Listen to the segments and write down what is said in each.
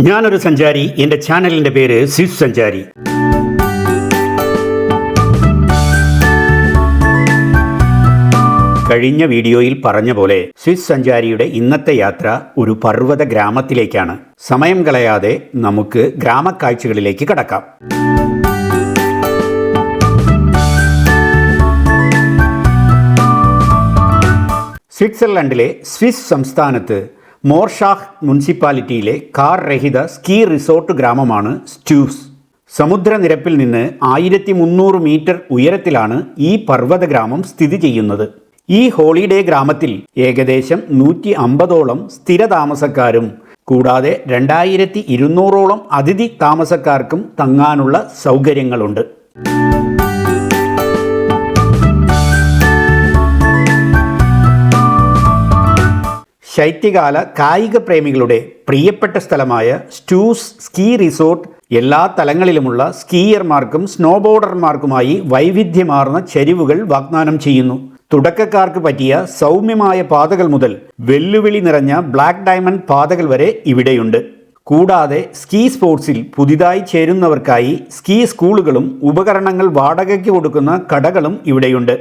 ഞാനൊരു സഞ്ചാരി. എൻ്റെ ചാനലിൻ്റെ പേര് സ്വിസ് സഞ്ചാരി. കഴിഞ്ഞ വീഡിയോയിൽ പറഞ്ഞ പോലെ സ്വിസ് സഞ്ചാരിയുടെ ഇന്നത്തെ യാത്ര ഒരു പർവ്വത ഗ്രാമത്തിലേക്കാണ്. സമയം കളയാതെ നമുക്ക് ഗ്രാമക്കാഴ്ചകളിലേക്ക് കടക്കാം. സ്വിറ്റ്സർലൻഡിലെ സ്വിസ് സംസ്ഥാനത്ത് മോർഷാഹ് മുനിസിപ്പാലിറ്റിയിലെ കാർ രഹിത സ്കീ റിസോർട്ട് ഗ്രാമമാണ് സ്റ്റൂസ്. സമുദ്രനിരപ്പിൽ നിന്ന് 1300 മീറ്റർ ഉയരത്തിലാണ് ഈ പർവ്വത ഗ്രാമം സ്ഥിതി ചെയ്യുന്നത്. ഈ ഹോളിഡേ ഗ്രാമത്തിൽ ഏകദേശം 150ഓളം സ്ഥിരതാമസക്കാരും കൂടാതെ 2200ഓളം അതിഥി താമസക്കാർക്കും തങ്ങാനുള്ള സൗകര്യങ്ങളുണ്ട്. ശൈത്യകാല കായിക പ്രേമികളുടെ പ്രിയപ്പെട്ട സ്ഥലമായ സ്റ്റൂസ് സ്കീ റിസോർട്ട് എല്ലാ തലങ്ങളിലുമുള്ള സ്കീയർമാർക്കും സ്നോബോർഡർമാർക്കുമായി വൈവിധ്യമാർന്ന ചരിവുകൾ വാഗ്ദാനം ചെയ്യുന്നു. തുടക്കക്കാർക്ക് പറ്റിയ സൗമ്യമായ പാതകൾ മുതൽ വെല്ലുവിളി നിറഞ്ഞ ബ്ലാക്ക് ഡയമണ്ട് പാതകൾ വരെ ഇവിടെയുണ്ട്. കൂടാതെ സ്കീ സ്പോർട്സിൽ പുതിയതായി ചേരുന്നവർക്കായി സ്കീ സ്കൂളുകളും ഉപകരണങ്ങൾ വാടകയ്ക്ക് കൊടുക്കുന്ന കടകളും ഇവിടെയുണ്ട്.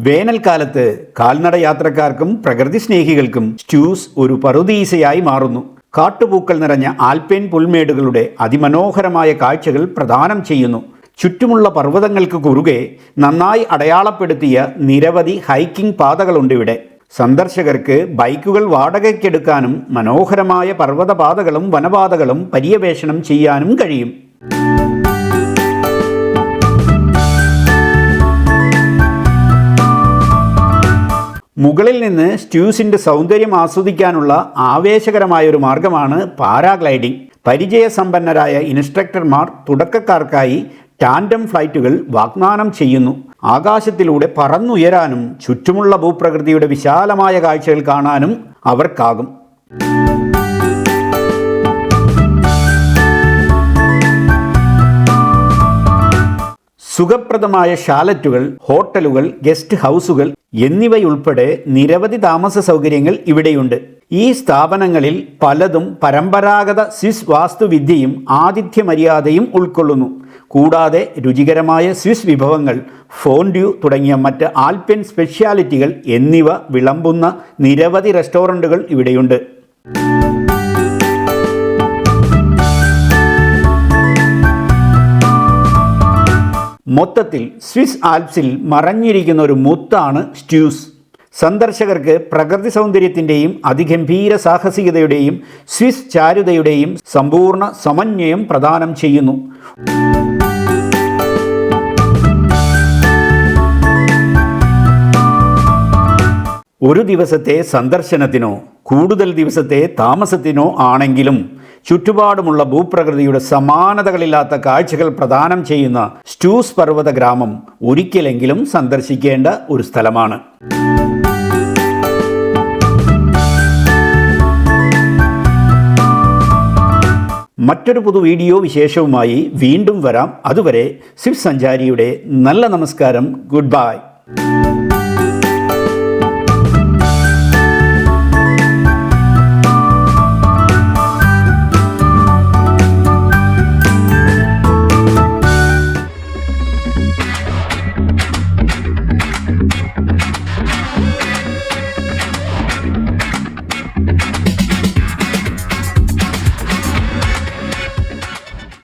വേനൽക്കാലത്ത് കാൽനട യാത്രക്കാർക്കും പ്രകൃതി സ്നേഹികൾക്കും സ്റ്റൂസ് ഒരു പറുദീസയായി മാറുന്നു. കാട്ടുപൂക്കൾ നിറഞ്ഞ ആൽപൈൻ പുൽമേടുകളുടെ അതിമനോഹരമായ കാഴ്ചകൾ പ്രദാനം ചെയ്യുന്നു. ചുറ്റുമുള്ള പർവ്വതങ്ങൾക്ക് കുറുകെ നന്നായി അടയാളപ്പെടുത്തിയ നിരവധി ഹൈക്കിംഗ് പാതകളുണ്ട് ഇവിടെ. സന്ദർശകർക്ക് ബൈക്കുകൾ വാടകയ്ക്കെടുക്കാനും മനോഹരമായ പർവ്വതപാതകളും വനപാതകളും പര്യവേഷണം ചെയ്യാനും കഴിയും. മുകളിൽ നിന്ന് സ്റ്റൂസിൻ്റെ സൗന്ദര്യം ആസ്വദിക്കാനുള്ള ആവേശകരമായൊരു മാർഗമാണ് പാരാഗ്ലൈഡിംഗ്. പരിചയസമ്പന്നരായ ഇൻസ്ട്രക്ടർമാർ തുടക്കക്കാർക്കായി ടാൻഡം ഫ്ലൈറ്റുകൾ വാഗ്ദാനം ചെയ്യുന്നു. ആകാശത്തിലൂടെ പറന്നുയരാനും ചുറ്റുമുള്ള ഭൂപ്രകൃതിയുടെ വിശാലമായ കാഴ്ചകൾ കാണാനും അവർക്കാകും. സുഖപ്രദമായ ഷാലറ്റുകൾ, ഹോട്ടലുകൾ, ഗസ്റ്റ് ഹൗസുകൾ എന്നിവയുൾപ്പെടെ നിരവധി താമസ സൗകര്യങ്ങൾ ഇവിടെയുണ്ട്. ഈ സ്ഥാപനങ്ങളിൽ പലതും പരമ്പരാഗത സ്വിസ് വാസ്തുവിദ്യയും ആതിഥ്യ മര്യാദയും ഉൾക്കൊള്ളുന്നു. കൂടാതെ രുചികരമായ സ്വിസ് വിഭവങ്ങൾ, ഫോൻഡ്യൂ തുടങ്ങിയ മറ്റ് ആൽപൈൻ സ്പെഷ്യാലിറ്റികൾ എന്നിവ വിളമ്പുന്ന നിരവധി റെസ്റ്റോറൻറ്റുകൾ ഇവിടെയുണ്ട്. മൊത്തത്തിൽ സ്വിസ് ആൽപ്സിൽ മറഞ്ഞിരിക്കുന്ന ഒരു മുത്താണ് സ്റ്റൂസ്. സന്ദർശകർക്ക് പ്രകൃതി സൗന്ദര്യത്തിൻ്റെയും അതിഗംഭീര സാഹസികതയുടെയും സ്വിസ് ചാരുതയുടെയും സമ്പൂർണ്ണ സമന്വയം പ്രദാനം ചെയ്യുന്നു. ഒരു ദിവസത്തെ സന്ദർശനത്തിനോ കൂടുതൽ ദിവസത്തെ താമസത്തിനോ ആണെങ്കിലും ചുറ്റുപാടുമുള്ള ഭൂപ്രകൃതിയുടെ സമാനതകളില്ലാത്ത കാഴ്ചകൾ പ്രദാനം ചെയ്യുന്ന സ്റ്റൂസ് പർവ്വത ഗ്രാമം ഒരിക്കലെങ്കിലും സന്ദർശിക്കേണ്ട ഒരു സ്ഥലമാണ്. മറ്റൊരു പുതു വീഡിയോ വിശേഷവുമായി വീണ്ടും വരാം. അതുവരെ സ്വിസ് സഞ്ചാരിയുടെ നല്ല നമസ്കാരം. Good bye.